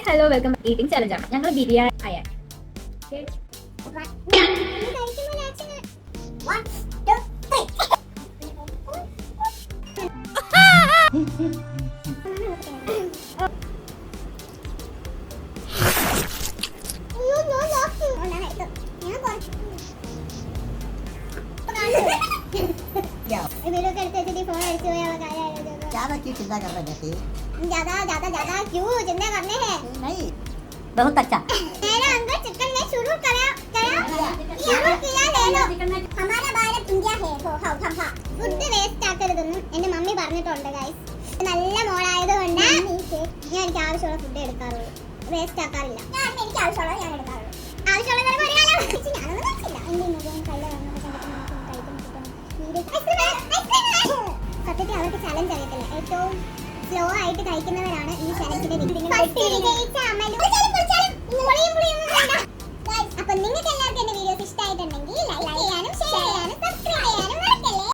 Hello welcome eating challenge ആണ്. ഞങ്ങൾ ബിരിയാണി ആയ ज्यादा क्यों चिंता कर रहे थे? ज्यादा क्यों चिंता करने हैं? नहीं, बहुत अच्छा। मेरा अंकल चिकन में शुरू किया ले लो। हमारा भारत इंडिया है ഫുഡ് വേസ്റ്റ് ആക്കരുതെന്ന് എന്റെ മമ്മി പറഞ്ഞിട്ടുണ്ട് ഗൈസ്. നല്ല മോളായതുകൊണ്ട് ഞാൻ എനിക്ക് ആവശ്യമുള്ള ഫുഡ് എടുക്കാറുള്ളൂ, വേസ്റ്റ് ആക്കാറില്ല. എനിക്ക് ആവശ്യമുള്ളത് ഞാൻ എടുക്കാറുള്ളൂ. ആവശ്യമുള്ള ഞാനൊന്നും കഴിച്ചില്ല. എന്റെ മുഖം സത്യത്തിൽ അവർക്ക് ചലഞ്ച് അറിയത്തില്ല. ഏറ്റവും സ്ലോ ആയിട്ട് കഴിക്കുന്നവരാണ് ഈ ചലഞ്ചിന്റെ